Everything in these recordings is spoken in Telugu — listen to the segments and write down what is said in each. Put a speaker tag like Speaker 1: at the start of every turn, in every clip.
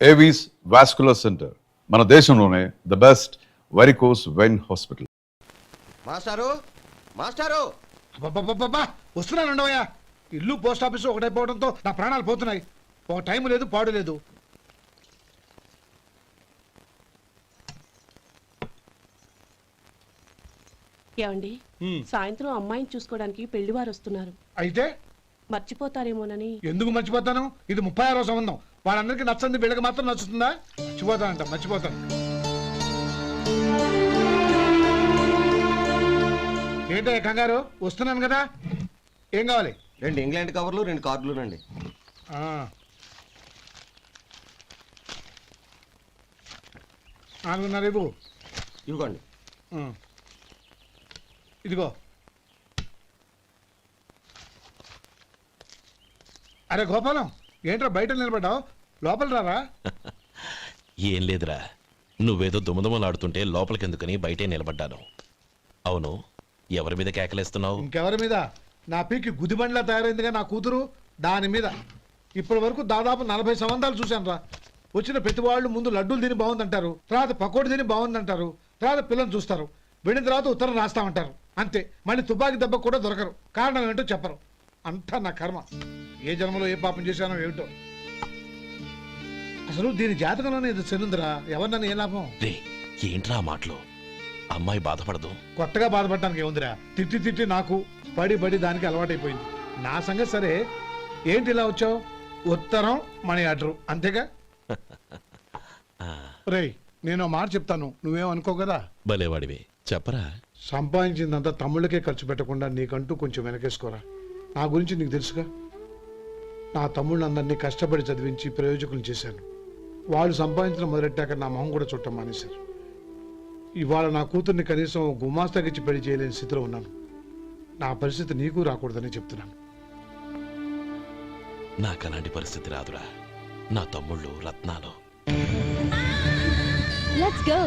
Speaker 1: ఏవీస్ వాస్కులర్ సెంటర్ మన దేశంలోనే the best varicose vein hospital.
Speaker 2: మాస్టారు మాస్టారు
Speaker 3: అబ్బబ్బబ్బబ్బా! వస్తున్నాను ఉండవయ్యా. ఇల్లు పోస్ట్ ఆఫీసు ఒకటైపోవడంతో నా ప్రాణాలు పోతున్నాయి. ఒక టైం లేదు, పాడు లేదు.
Speaker 4: ఏమండి, సాయంత్రం అమ్మాయిని చూసుకోవడానికి పెళ్లివారు వస్తున్నారు.
Speaker 3: అయితే
Speaker 4: మర్చిపోతారేమోనని.
Speaker 3: ఎందుకు మర్చిపోతాను? ఇది 36వ సంబంధం. వాళ్ళందరికీ నచ్చంది, వీళ్ళకి మాత్రం నచ్చుతుందా? మర్చిపోతాను. ఏంటో కంగారు? వస్తున్నాను కదా. ఏం కావాలి?
Speaker 2: 2 ఇంగ్లాండ్ కవర్లు 2 కార్డులు రండి.
Speaker 3: 4:30 ఇవ్వు.
Speaker 2: ఇవ్వండి.
Speaker 3: ఇదిగో. అరే గోపాలం, ఏంట్రా బయట నిలబడ్డావు? లోపల రారా.
Speaker 5: ఏం లేదురా, నువ్వేదో దుమదుమలాడుతుంటే లోపలికెందుకని బయటే నిలబడ్డాను. అవును, ఎవరి మీద కేకలేస్తున్నావు?
Speaker 3: ఇంకెవరి మీద? నా పీకి గుదిబండ్లా తయారైందిగా నా కూతురు, దాని మీద. ఇప్పటి వరకు దాదాపు 40 సంబంధాలు చూశాను రా. వచ్చిన ప్రతి వాళ్ళు ముందు లడ్డూలు తిని బాగుందంటారు, తర్వాత పకోడి తిని బాగుందంటారు, తర్వాత పిల్లలు చూస్తారు, వెళ్ళిన తర్వాత ఉత్తరం రాస్తామంటారు. అంతే. మళ్ళీ తుపాకి దెబ్బ కూడా దొరకరు. కారణం ఏంటో చెప్పరు. అంతా నా కర్మ. ఏ జన్మలో ఏ పాపం చేశానో ఏమిటో. అసలు దీని జాతకంలోనే ఇది చెల్లుందిరా. ఎవరినన్నా ఏ లాభం?
Speaker 5: ఏంట్రా మాటలు? అమ్మాయి బాధపడదు.
Speaker 3: కొత్తగా బాధపడటానికి ఏముందిరా? తిట్టి నాకు పడి దానికి అలవాటైపోయింది. నా సంగతి సరే, ఏంటి ఇలా వచ్చావు? ఉత్తరం, మనీ ఆర్డర్, అంతేగా? రేయ్, నేను మాట చెప్తాను, నువ్వేమనుకో కదా.
Speaker 5: భలేవాడివే, చెప్పరా.
Speaker 3: సంపాదించిందంతా తమ్ముళ్ళకే ఖర్చు పెట్టకుండా నీకంటూ కొంచెం వెనకేసుకోరా. నా గురించి నీకు తెలుసుగా. నా తమ్ముళ్ళందరినీ కష్టపడి చదివించి ప్రయోజకులు చేశాను. వాళ్ళు సంపాదించడం మొదలెట్టాక నా మొహం కూడా చుట్టం మానేశారు. ఇవాళ నా కూతుర్ని కనీసం గుమాస్తాకిచ్చి పెళ్లి చేయలేని స్థితిలో ఉన్నాను. నా పరిస్థితి నీకు రాకూడదని చెప్తున్నాను.
Speaker 5: నాకు అలాంటి పరిస్థితి రాదురా. నా తమ్ముళ్ళు రత్నాలు.
Speaker 6: Let's go.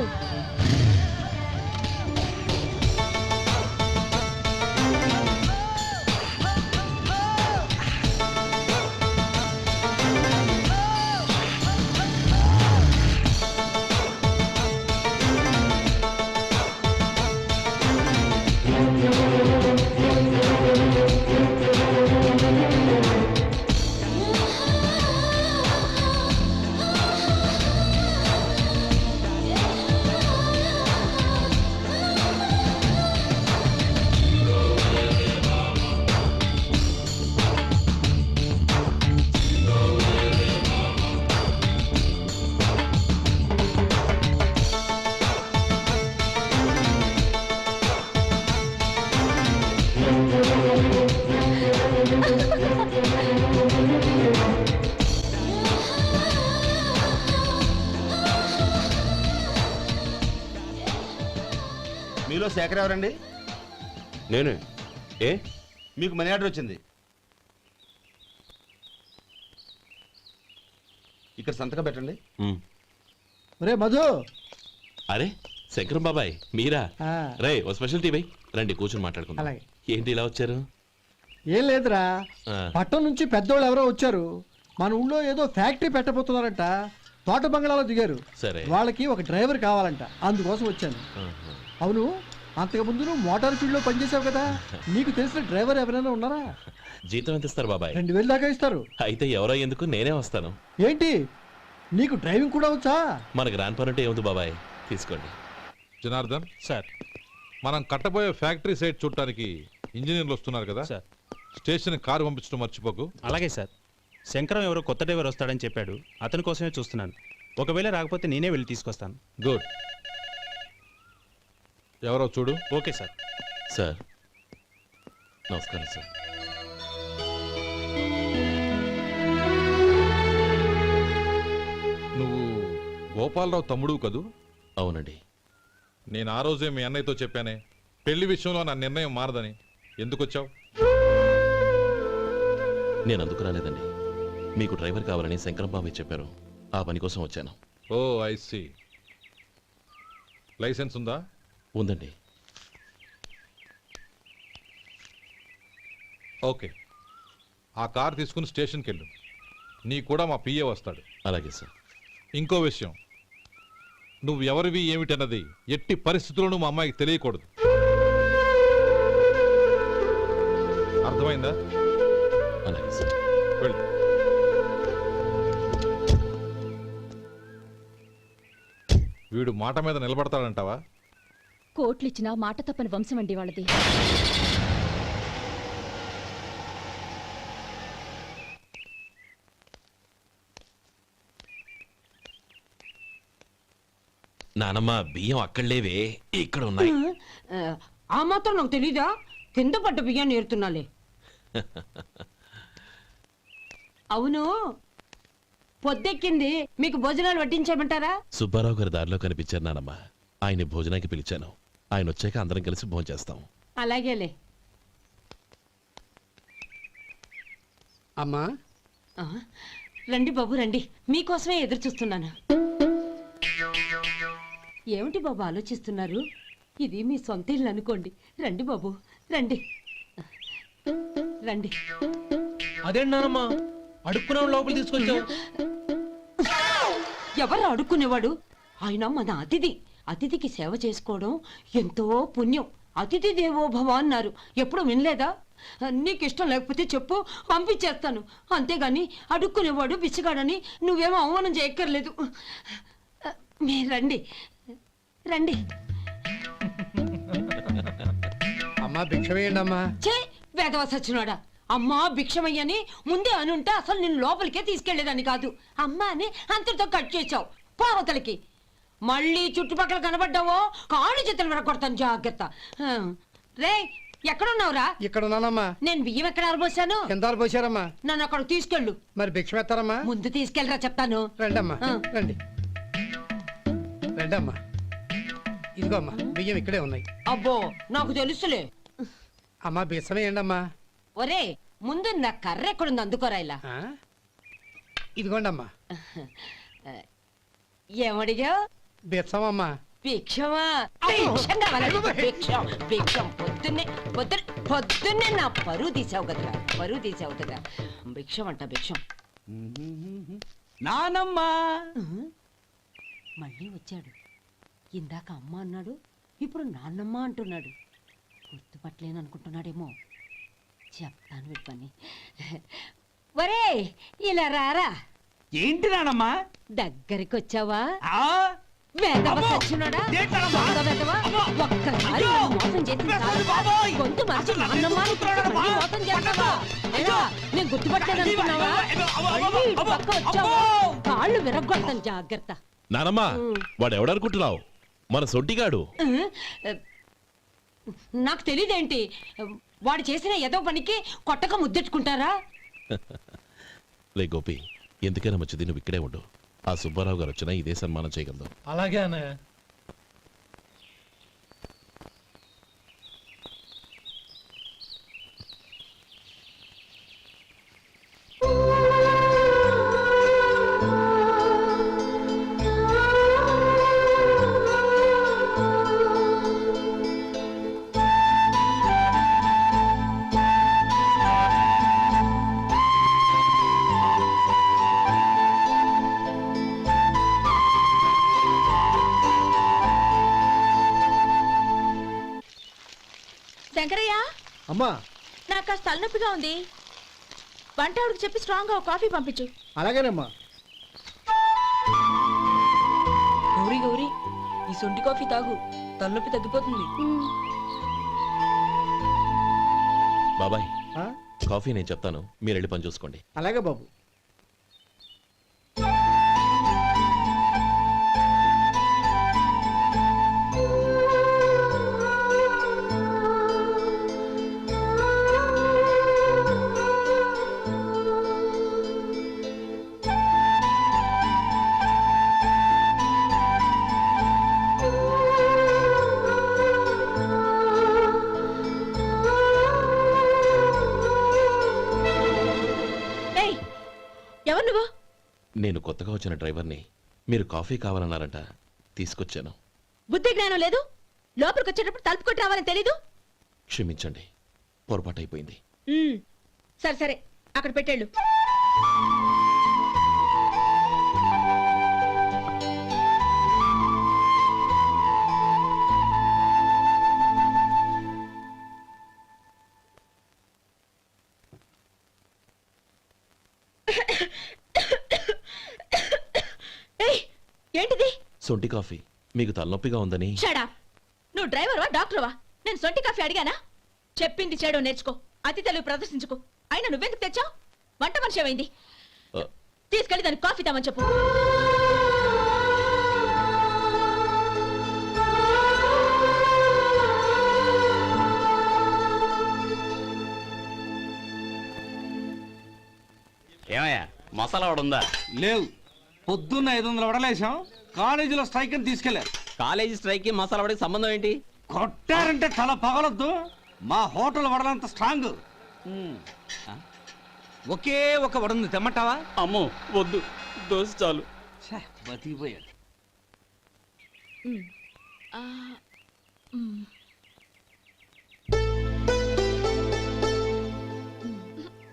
Speaker 2: మీలో శేఖర్ ఎవరండి?
Speaker 5: నేనే. ఏ?
Speaker 2: మీకు మనీ ఆర్డర్ వచ్చింది. ఇక్కడ సంతకం పెట్టండి.
Speaker 3: రే మధు.
Speaker 5: అరే శంకరం బాబాయ్, మీరా? రే, ఓ స్పెషల్ టీ బై. రండి కూర్చొని మాట్లాడుకుందాం.
Speaker 3: అలాగే.
Speaker 5: ఏంటి ఇలా వచ్చారు?
Speaker 7: ఏం లేదురా, పట్టణం నుంచి పెద్దోళ్ళు ఎవరో వచ్చారు. మన ఊళ్ళో ఏదో ఫ్యాక్టరీ పెట్టబోతున్నారంట. తోట బంగ్లాలో దిగారు.
Speaker 5: సరే.
Speaker 7: వాళ్ళకి ఒక డ్రైవర్ కావాలంట, అందుకోసం వచ్చాను. అవును, అంతకు ముందు నువ్వు మోటార్ ఫీల్డ్ లో పనిచేసావు కదా, నీకు తెలిసిన డ్రైవర్ ఎవరైనా ఉన్నారా?
Speaker 5: జీతం ఎంత ఇస్తారు బాబాయ్?
Speaker 7: 2000 దాకా ఇస్తారు.
Speaker 5: అయితే ఎవరో ఎందుకు, నేనే వస్తాను.
Speaker 7: ఏంటి, నీకు డ్రైవింగ్ కూడా వచ్చా?
Speaker 5: మన గ్రాండ్ పర్ ఏముంది బాబాయ్, తీసుకోండి.
Speaker 8: జనార్దన్
Speaker 5: సార్,
Speaker 8: మనం కట్టబోయే ఫ్యాక్టరీ సైట్ చూడటానికి ఇంజనీర్లు వస్తున్నారు కదా
Speaker 9: సార్.
Speaker 8: స్టేషన్ కారు పంపించడం మర్చిపోకు.
Speaker 9: అలాగే సార్. శంకరం ఎవరో కొత్త డ్రైవర్ వస్తాడని చెప్పాడు, అతని కోసమే చూస్తున్నాను. ఒకవేళ రాకపోతే నేనే వెళ్ళి తీసుకొస్తాను.
Speaker 8: గుడ్. ఎవరో చూడు.
Speaker 9: Okay sir.
Speaker 5: సార్ నమస్కారం సార్.
Speaker 8: నువ్వు గోపాలరావు తమ్ముడు కదూ?
Speaker 5: అవునండి.
Speaker 8: నేను ఆ రోజే మీ అన్నయ్యతో చెప్పానే, పెళ్లి విషయంలో నా నిర్ణయం మారదని. ఎందుకు వచ్చావు?
Speaker 5: నేను అందుకు రాలేదండి. మీకు డ్రైవర్ కావాలని శంకరం బాబాయ్ చెప్పారు, ఆ పని కోసం వచ్చాను.
Speaker 8: ఓ ఐ సీ. లైసెన్స్ ఉందా?
Speaker 5: ఉందండి.
Speaker 8: ఓకే, ఆ కార్ తీసుకుని స్టేషన్కి వెళ్ళు. నీ కూడా మా పిఏ వస్తాడు.
Speaker 5: అలాగే సార్.
Speaker 8: ఇంకో విషయం, నువ్వు ఎవరివి ఏమిటన్నది ఎట్టి పరిస్థితుల్లోనూ మా అమ్మాయికి తెలియకూడదు. అర్థమైందా?
Speaker 5: అలాగే సార్.
Speaker 8: వెళ్ళు. వీడు మాట మీద నిలబడతాడంటావా?
Speaker 6: కోట్లిచ్చినా మాట తప్పని వంశం అండి వాళ్ళది.
Speaker 5: నానమ్మ బియ్యం అక్కడలేవే, ఇక్కడ ఉన్నాయి.
Speaker 10: ఆ మాత్రం నాకు తెలీదా? కింద పడ్డ బియ్యాన్ని ఏరుతున్నాలే. అవును, పొద్దెక్కింది, మీకు భోజనాలు వడ్డించమంటారా?
Speaker 5: సుబ్బారావు గారి దారిలో కనిపించారు నానమ్మ. ఆయన భోజనానికి పిలిచాను. ఆయన వచ్చాక అందరం కలిసి భోజనం చేస్తాం.
Speaker 10: అలాగేలే.
Speaker 7: అమ్మా,
Speaker 10: ఆ, రండి బాబు రండి, మీకోసమే ఎదురు చూస్తున్నాను. ఏమిటి బాబు ఆలోచిస్తున్నారు? ఇది మీ సొంత ఇల్లు అనుకోండి. రండి బాబు రండి రండి.
Speaker 7: అదేంటమ్మా అడుక్కున్నాం లోపల తీసుకొచ్చావు?
Speaker 10: ఎవరు అడుక్కునేవాడు? ఆయన మన అతిథి. అతిథికి సేవ చేసుకోవడం ఎంతో పుణ్యం. అతిథి దేవో భవ అన్నారు, ఎప్పుడు వినలేదా? నీకు ఇష్టం లేకపోతే చెప్పు, పంపించేస్తాను. అంతేగాని అడుక్కునేవాడు బిచ్చగాడని నువ్వేమో అవమానం చేయక్కర్లేదు. మీరు రండి రండి.
Speaker 7: అమ్మా భిక్ష వేయండి అమ్మా.
Speaker 10: చే వేదవ సచ్చినోడా, అమ్మా భిక్షమయ్యని ముందే అనుంటే అసలు నిన్ను లోపలికే తీసుకెళ్లేదని కాదు. అమ్మ అని అంతటితో కట్ చేసావు. పార్వతలకి మళ్ళీ చుట్టుపక్కల కనబడ్డావో కాళ్ళు చేతులు విరగొడతాను, జాగ్రత్త. రే ఎక్కడున్నావురా?
Speaker 7: ఇక్కడ ఉన్నానమ్మా.
Speaker 10: నేను బియ్యం ఎక్కడ ఆరబోసాను?
Speaker 7: కిందాలు పోసారమ్మా.
Speaker 10: నన్ను అక్కడ తీసుకెళ్ళు.
Speaker 7: మరి భిక్ష పెడతారమ్మా?
Speaker 10: ముందు తీసుకెళ్ళరా చెప్తాను.
Speaker 7: రండమ్మా
Speaker 10: ఆ.
Speaker 7: రండి రండమ్మా. ఇదిగో అమ్మా, బియ్యం ఇక్కడే ఉన్నాయి.
Speaker 10: అబ్బో నాకు తెలుసులే.
Speaker 7: అమ్మా బిచ్చ వేయండి అమ్మా.
Speaker 10: ఒరే ముందు నా కర్ర ఎక్కడుంది, అందుకోరా ఇలా.
Speaker 7: ఆ? ఇదిగోండి అమ్మా.
Speaker 10: ఏమడిగా?
Speaker 7: బిచ్చమమ్మా.
Speaker 10: భిక్షమా? భిక్షం కావాలండి, భిక్షం భిక్షం. పొద్దున్నే నా పరువు తీసావు కదరా, పరువు తీసావు కదా. భిక్షం అంట భిక్షం.
Speaker 7: నానమ్మా.
Speaker 10: మళ్ళీ వచ్చాడు. ఇందాక అమ్మ అన్నాడు, ఇప్పుడు నాన్నమ్మ అంటున్నాడు. గుర్తుపట్టలేను అనుకుంటున్నాడేమో. చెప్తాను వీడి పని. ఒరే ఇలా రారా.
Speaker 7: ఏంటి నానమ్మా?
Speaker 10: దగ్గరికి వచ్చావా? వేదవ సచ్చినోడా, దొంగ వేదవ. ఒక్కసారి నన్ను మోసం చేసింది చాలు. గొంతు మార్చి నాన్నమ్మ అని పిలిచి మళ్ళీ మోసం చేస్తావా? ఎలా? నేను గుర్తుపట్టలేదు అనుకున్నావా? మళ్ళీ ఇటు పక్క వచ్చావా? కాళ్ళు విరగ్గొడతాను, జాగ్రత్త.
Speaker 5: నానమ్మ, వాడు ఎవడనుకుంటున్నావు? మన సొంటిగాడు.
Speaker 10: నాకు తెలియదేంటి? వాడు చేసిన ఏదో పనికి కొట్టక ముద్దెట్టుకుంటారా?
Speaker 5: లే గోపి, ఎందుకైనా మంచిది నువ్వు ఇక్కడే ఉండు. ఆ సుబ్బారావు గారు వచ్చినా ఇదే సన్మానం చేయగలదు.
Speaker 7: అలాగే అన్నయ్య.
Speaker 6: శంకరయ్య,
Speaker 3: అమ్మా
Speaker 6: నాకు కాస్త తలనొప్పిగా ఉంది. వంట ఆవిడకి చెప్పి స్ట్రాంగ్ గా ఒక కాఫీ పంపించు.
Speaker 3: అలాగేనమ్మా.
Speaker 6: గౌరీ గౌరీ, ఈ సొంటి కాఫీ తాగు, తలనొప్పి తగ్గిపోతుంది.
Speaker 5: బాబాయ్,
Speaker 3: ఆ?
Speaker 5: కాఫీ నేను చెప్తాను, మీరు వెళ్ళి పని చూసుకోండి.
Speaker 3: అలాగే బాబు.
Speaker 6: ఎవరు నువ్వు?
Speaker 5: నేను కొత్తగా వచ్చిన డ్రైవర్ని. మీరు కాఫీ కావాలన్నారంట, తీసుకొచ్చాను.
Speaker 6: బుద్ధి జ్ఞానం లేదు. లోపలికి వచ్చేటప్పుడు తలుపు కొట్టి రావాలని తెలీదు.
Speaker 5: క్షమించండి, పొరపాటు అయిపోయింది.
Speaker 6: సరే సరే, అక్కడ పెట్టేళ్ళు. ఏయ్ ఏంటిది?
Speaker 5: సొంటి కాఫీ మీకు తలనొప్పిగా ఉందని.
Speaker 6: షడా, నువ్వు డ్రైవర్వా డాక్టర్వా? నేను సొంటి కాఫీ అడిగానా? చెప్పింది చేయడం నేర్చుకో, అతి తెలివి ప్రదర్శించుకో. అయినా నువ్వెందుకు తెచ్చావు? వంట మనిషి ఏమైంది?
Speaker 5: ఆ.
Speaker 6: తీసుకెళ్ళి దానికి కాఫీ తామని చెప్పు.
Speaker 2: ఏమయ్యా మసాలా వాడు ఉందా?
Speaker 11: లేవు. పొద్దున్న 500 వడలేసాం, కాలేజీలో స్ట్రైక్ అని తీసుకెళ్లారు.
Speaker 2: కాలేజీ స్ట్రైక్ కి మసాలా వాడికి సంబంధం ఏంటి?
Speaker 11: కొట్టారంటే తల పగలొద్దు. మా హోటల్ వడలంత స్ట్రాంగ్. ఒకే ఒక వడుంది, తెమ్మంటావా?
Speaker 2: అమ్మో వద్దు, దోశ చాలు.
Speaker 11: బతికిపోయాడు.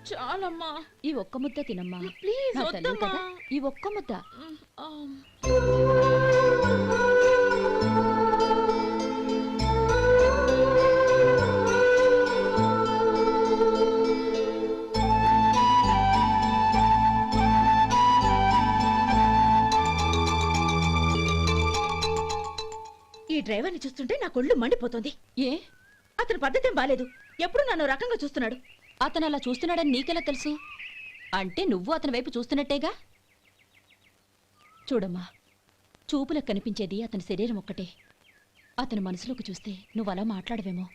Speaker 6: చాలమ్మా,
Speaker 10: ఈ ఒక్క ముద్ద తినమ్మా.
Speaker 6: ప్లీజ్
Speaker 10: నా తల్లి
Speaker 6: వద్దమ్మా.
Speaker 10: కదా, ఈ ఒక్క ముద్ద.
Speaker 6: ఈ డ్రైవర్ని చూస్తుంటే నా కొళ్ళు మండిపోతుంది.
Speaker 10: ఏ,
Speaker 6: అతని పద్ధతి బాలేదు. ఎప్పుడు నన్ను రకంగా చూస్తున్నాడు.
Speaker 10: అతను అలా చూస్తున్నాడని నీకెలా తెలుసు? అంటే నువ్వు అతని వైపు చూస్తున్నట్టేగా. చూడమ్మా, చూపులకు కనిపించేది అతని శరీరం ఒక్కటే. అతని మనసులోకి చూస్తే నువ్వు అలా మాట్లాడవేమో.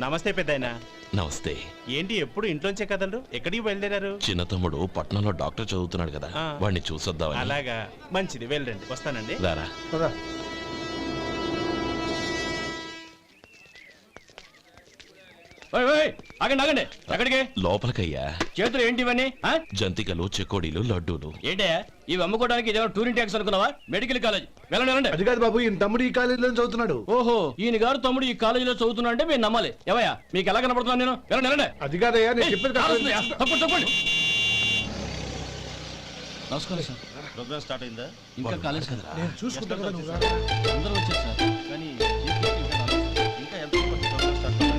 Speaker 9: నమస్తే పెద్దాయనా.
Speaker 5: నమస్తే.
Speaker 9: ఏంటి ఎప్పుడు ఇంట్లోంచే కదలరు? ఎక్కడికి బయలుదేరారు?
Speaker 5: చిన్న తమ్ముడు పట్నంలో డాక్టర్ చదువుతున్నాడు కదా,
Speaker 9: ఆ.
Speaker 5: వాడిని చూసొద్దామని.
Speaker 9: అలాగా, మంచిది, వెళ్ళండి. వస్తానండి.
Speaker 5: రారా.
Speaker 2: ఆగండి ఆగండి, ఎక్కడికి?
Speaker 5: లోపలికయ్యా.
Speaker 2: చేతులు ఏంటి ఇవన్నీ?
Speaker 5: జంతికలు, చెకోడీలు, లడ్డూలు.
Speaker 2: ఏంటయ్యా ఇవి అమ్ముకోవడానికి ఇదేమో టూరింగ్ ట్యాక్స్ అనుకున్నావా? మెడికల్ కాలేజ్ వెళ్ళండి వెళ్ళండి.
Speaker 3: అది కాదు బాబు, ఈయన తమ్ముడు ఈ కాలేజీలో చదువుతున్నాడు.
Speaker 2: ఓహో, ఈయన గారు తమ్ముడు ఈ కాలేజీలో చదువుతున్నా అంటే మీరు నమ్మాలి. ఏవయ్యా మీకు ఎలా కనపడుతున్నాను నేను? వెళ్ళండి వెళ్ళండి.
Speaker 3: అది కాదయ్యా, నేను చెప్పేది కాదు.
Speaker 2: తప్పండి తప్పండి.
Speaker 11: నమస్కారం సార్.
Speaker 2: ప్రోగ్రామ్ స్టార్ట్ అయిందా?
Speaker 11: ఇంకా కాలేజ్ కదా.
Speaker 3: నేను చూసుకుంటా కదా, నువ్వు రా.
Speaker 11: అందరూ వచ్చారు సార్. కానీ
Speaker 2: ఇంకా ఎంత ప్రోగ్రామ్ స్టార్ట్ అవ్వాలి?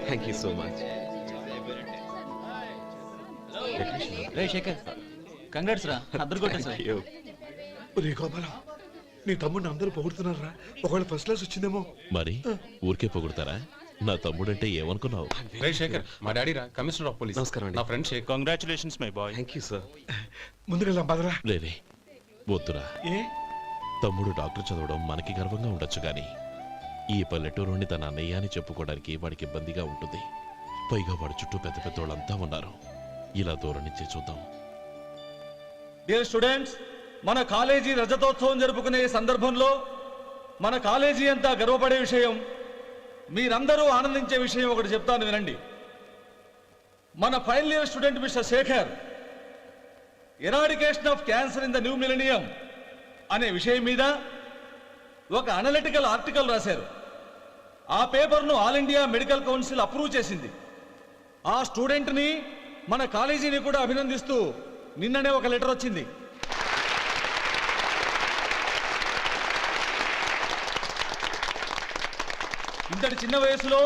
Speaker 5: Thank you so much.
Speaker 11: రే శేఖర్, కంగ్రాట్స్ రా, అద్దరు కొట్టేసా.
Speaker 3: ఒరే గోపాలం, నీ తమ్ముడిని అందరూ పొగుడుతున్నారా? ఒకవేళ ఫస్ట్ క్లాస్ వచ్చిందేమో.
Speaker 5: మరి ఊరికే పొగుడతారా? నా తమ్ముడంటే ఏమనుకున్నావు?
Speaker 8: శేఖర్, మా డాడీ రా, కమిషనర్ ఆఫ్ పోలీస్.
Speaker 5: నమస్కారం అండి.
Speaker 8: నా friend Shekhar.
Speaker 9: Congratulations my boy.
Speaker 5: Thank you sir.
Speaker 3: ముందుకెళ్దాం పదరా.
Speaker 5: లేదే, వద్దురా.
Speaker 3: ఏ
Speaker 5: తమ్ముడు డాక్టర్ చదవడం మనకి గర్వంగా ఉండొచ్చు కానీ ఈ పల్లెటూరుని తన అన్నయ్య అని చెప్పుకోవడానికి వాడికి ఇబ్బందిగా ఉంటుంది. పైగా వాడి చుట్టూ పెద్ద పెద్ద వాళ్ళంతా ఉన్నారు. ఇలా దూరం నుంచి చూద్దాం.
Speaker 11: డియర్ స్టూడెంట్స్, మన కాలేజీ రజతోత్సవం జరుపుకునే ఈ సందర్భంలో మన కాలేజీ అంతా గర్వపడే విషయం, మీరందరూ ఆనందించే విషయం ఒకటి చెప్తాను వినండి. మన final year student mister Shekhar eradication of cancer in the new millennium అనే విషయం మీద ఒక అనలిటికల్ ఆర్టికల్ రాశారు. ఆ పేపర్ను all India medical council approve చేసింది. ఆ స్టూడెంట్ని, మన కాలేజీని కూడా అభినందిస్తూ నిన్ననే ఒక లెటర్ వచ్చింది. ఇంతటి చిన్న వయసులో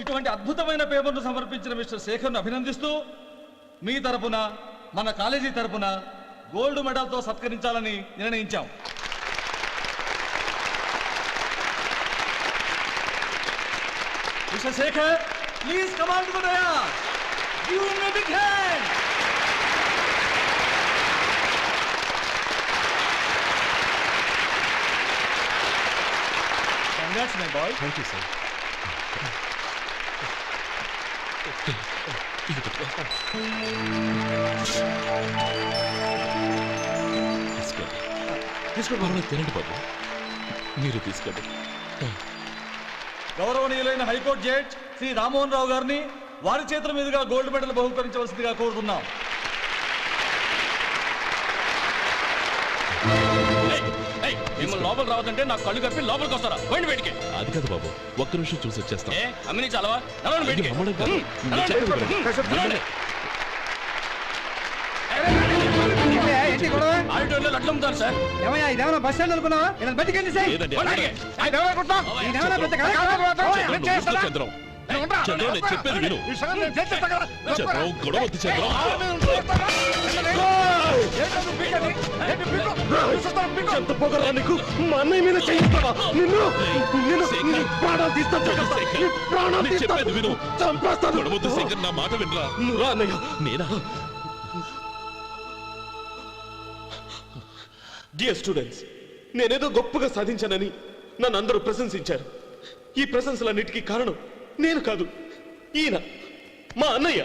Speaker 11: ఇటువంటి అద్భుతమైన పేపర్ను సమర్పించిన మిస్టర్ శేఖర్ను అభినందిస్తూ మీ తరపున, మన కాలేజీ తరపున గోల్డ్ మెడల్తో సత్కరించాలని నిర్ణయించాం. Mister Shekhar, please come on to the dais. Give him a big hand. Congrats my boy.
Speaker 5: Thank you sir. తీసుకోండి, తినండి బాబు. మీరు తీసుకోండి.
Speaker 11: గౌరవనీయులైన హైకోర్టు జడ్జ్ శ్రీ రామ్మోహన్ రావు గారిని వారి చేతుల మీదుగా గోల్డ్ మెడల్ బహుకరించవలసిందిగా కోరుతున్నాం.
Speaker 2: మిమ్మల్ని లోపల రావద్దంటే నాకు కళ్ళు కప్పి లోపలికి వస్తారా పోయింది బయటికి.
Speaker 5: అది కాదు బాబు, ఒక్క నిమిషం చూసి వచ్చేస్తాం.
Speaker 2: ఏ అమ్మిని చాలవా నడవండి బయటికి.
Speaker 5: ఇది అమ్మడం కాదు.
Speaker 2: నడవండి. నడవండి. ఆడిటోరియంలో లడ్లు అమ్ముతారు సార్.
Speaker 7: ఏమయ్యా ఇదేమన్నా బస్ స్టాండ్ అనుకున్నావా ఇలా బయటికి
Speaker 5: లేదండి,
Speaker 2: బయటికి.
Speaker 5: చంద్రం, చంద్రం, నేను చెప్పేది విను. చంద్రం, గొడవ వద్దు చంద్రం.
Speaker 11: ఎంత పొగరా నీకు? మా అన్నయ్య మీద చేయిస్తావా? నిన్ను ప్రాణాలు తీస్తాను.
Speaker 5: నేను చెప్పేది విను.
Speaker 11: చంపేస్తాను.
Speaker 5: గొడవ వద్దు శేఖర్, నా మాట వినరా.
Speaker 11: నువ్వు రా అన్నయ్య.
Speaker 5: నేనా?
Speaker 11: డియర్ స్టూడెంట్స్, నేనేదో గొప్పగా సాధించానని నన్ను అందరూ ప్రశంసించారు. ఈ ప్రశంసలన్నిటికీ కారణం నేను కాదు, ఈయన మా అన్నయ్య.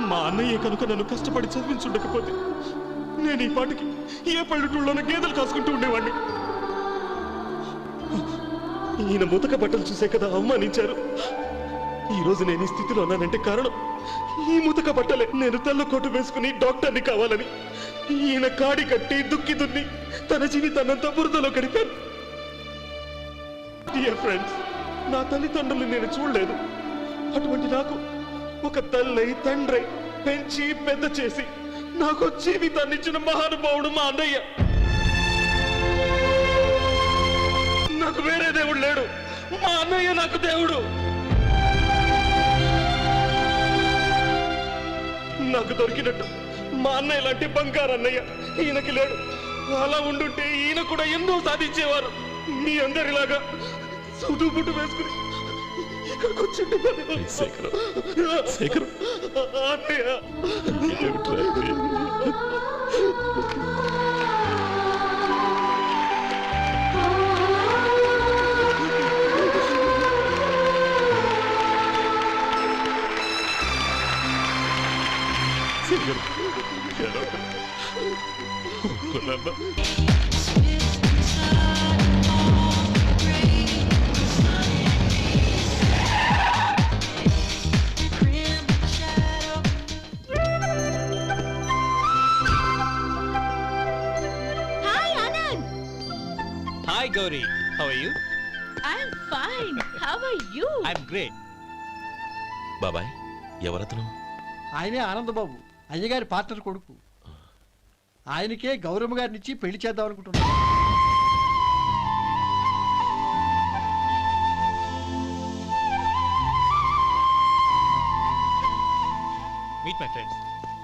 Speaker 11: మా అన్నయ్య కనుక నన్ను కష్టపడి చదివించుండకపోతే నేను ఈ పాటికి ఏ పల్లెటూళ్ళలోనో గేదెలు కాసుకుంటూ ఉండేవాడిని. ఈయన ముతక బట్టలు చూసే కదా అవమానించారు. ఈ రోజు నేను ఈ స్థితిలో ఉన్నానంటే కారణం ఈ ముతక బట్టలే. నేను తెల్ల కోటు వేసుకుని డాక్టర్ని కావాలని ఈయన కాడి కట్టి దుక్కి దున్ని తన జీవితాన్నంతా బురదలో గడిపాను. డియర్ ఫ్రెండ్స్, నా తల్లిదండ్రులు నేను చూడలేదు. అటువంటి నాకు ఒక తల్లి తండ్రి పెంచి పెద్ద చేసి నాకు జీవితాన్ని ఇచ్చిన మహానుభావుడు మా అన్నయ్య. నాకు వేరే దేవుడు లేడు, మా అన్నయ్య నాకు దేవుడు. నాకు దొరికినట్టు మా అన్నయ్య లాంటి బంగారు అన్నయ్య ఈయనకి లేడు. అలా ఉండుంటే ఈయన కూడా ఎన్నో సాధించేవారు. మీ అందరిలాగా సుడుబుట్టు వేసుకుని ఇక్కడికి వచ్చిండు.
Speaker 5: శేఖర్, శేఖర్,
Speaker 11: అన్నయ్య.
Speaker 5: ఏమిట్రా ఇది? శేఖర్, ఏడవకు. ఊరుకోనమ్మా.
Speaker 6: Hi Anand.
Speaker 9: Hi Gauri, how are you?
Speaker 6: I'm fine. How are you?
Speaker 9: I'm great.
Speaker 5: బాబాయ్, ఎవరతను?
Speaker 7: ఆయనే ఆనందబాబు, అయ్యగారి పార్ట్నర్ కొడుకు. ఆయనకే గౌరమ్మ గారిని ఇచ్చి పెళ్లి చేద్దాం అనుకుంటున్నాను.
Speaker 9: Meet my friends.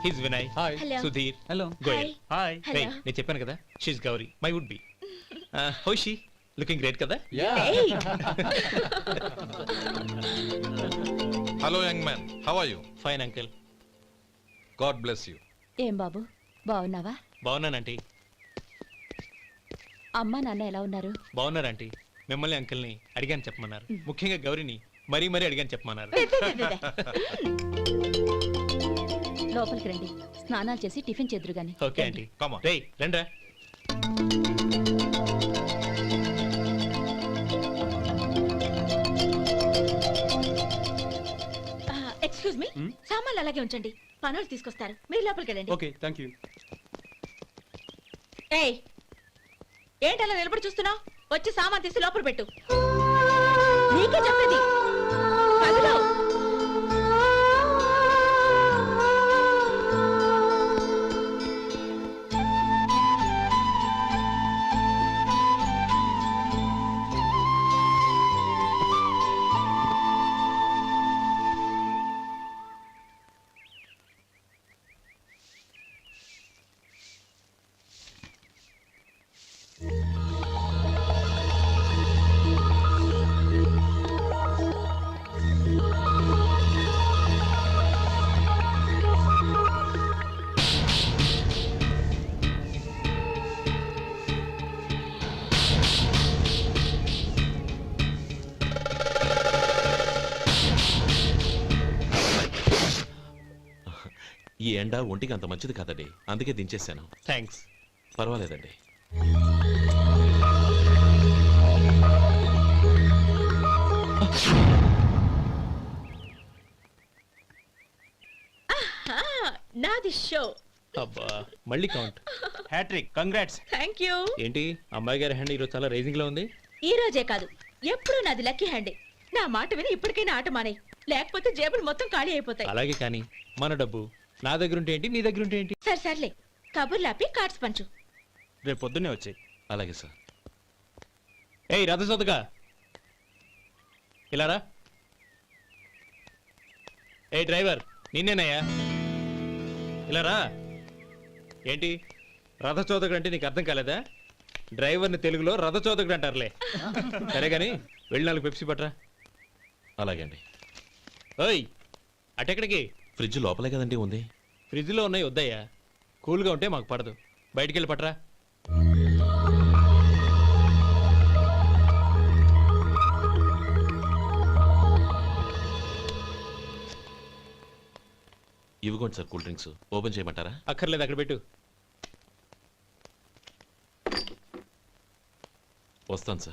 Speaker 9: He's Vinay. Hi.
Speaker 6: Hello.
Speaker 9: Sudheer.
Speaker 7: Hello.
Speaker 9: Goyal. Hi.
Speaker 6: Hello.
Speaker 9: రేయ్, నేను చెప్పాను కదా, she's Gauri, my would be. How she? Looking great కదా?
Speaker 6: Hey.
Speaker 8: Hello young man, how are you?
Speaker 9: Fine uncle.
Speaker 8: God bless you.
Speaker 6: ఏం బాబు బాగున్నావా?
Speaker 9: బాగున్నానంటీ.
Speaker 6: అమ్మా నాన్న ఎలా ఉన్నారు?
Speaker 9: బాగున్నారంటీ. మిమ్మల్ని అంకిల్ని అడిగాను చెప్పమన్నారు. ముఖ్యంగా గౌరీని మరీ మరీ అడిగాను చెప్పమన్నారు.
Speaker 6: లోపలికి రండి, స్నానాలు చేసి టిఫిన్ చేద్దురు గాని.
Speaker 9: Okay aunty.
Speaker 8: Come on.
Speaker 9: రేయ్ రండ్రా.
Speaker 6: ఎక్స్క్యూజ్ మీ, సామాన్లు అలాగే ఉంచండి, పనులు తీసుకొస్తారు. మీరు లోపలికి వెళ్ళండి.
Speaker 9: Okay, thank you.
Speaker 6: ఏయ్, ఏంటి అలా నిలబడి చూస్తున్నావు? వచ్చి సామాన్ తీసి లోపల పెట్టు. నీకే చెప్పేది. కదులు.
Speaker 5: ఈ ఎండ ఒంటికి అంత మంచిది కాదండి, అందుకే దించేశాను.
Speaker 9: థ్యాంక్స్.
Speaker 5: పర్వాలేదండి.
Speaker 6: నాది షో.
Speaker 9: అబ్బా, మళ్ళీ count. Hat trick congrats.
Speaker 6: Thank you.
Speaker 9: ఏంటి అమ్మాయి గారి హ్యాండ్ ఈరోజు చాలా రైజింగ్ లో ఉంది.
Speaker 6: ఈ రోజే కాదు, ఎప్పుడూ నాది లక్కీ హ్యాండే. నా మాట విని ఇప్పటికైనా ఆట మానే, లేకపోతే జేబులు మొత్తం ఖాళీ అయిపోతాయి.
Speaker 9: అలాగే కానీ మన డబ్బు నా దగ్గర ఉంటే ఏంటి, నీ దగ్గర ఉంటే ఏంటి?
Speaker 6: సరే సర్లే, కబుర్లాపి కార్డ్స్ పంచు.
Speaker 9: రేపు పొద్దున్నే వచ్చాయి.
Speaker 5: అలాగే సార్.
Speaker 9: ఏయ్ రథసోదగా ఇలా రా. ఏ డ్రైవర్ నిన్నేనయ్యా, ఇలా రా. ఏంటి రథచోదకుడు అంటే నీకు అర్థం కాలేదా? డ్రైవర్ని తెలుగులో రథచోదకుడు అంటారులే. సరే కానీ వెళ్ళి 4 పెప్సీ పట్రా.
Speaker 5: అలాగే అండి.
Speaker 9: ఓయ్ అటెక్కడికి?
Speaker 5: ఫ్రిడ్జ్ లోపలే కదండి ఉంది.
Speaker 9: ఫ్రిడ్జ్లో ఉన్నాయి వద్దయ్యా, కూల్గా ఉంటే మాకు పడదు. బయటికి వెళ్ళి పట్రా.
Speaker 5: ఇవ్వకోండి సార్ కూల్ డ్రింక్స్. ఓపెన్ చేయమంటారా?
Speaker 9: అక్కర్లేదు, అక్కడ పెట్టు.
Speaker 5: వస్తాను సార్.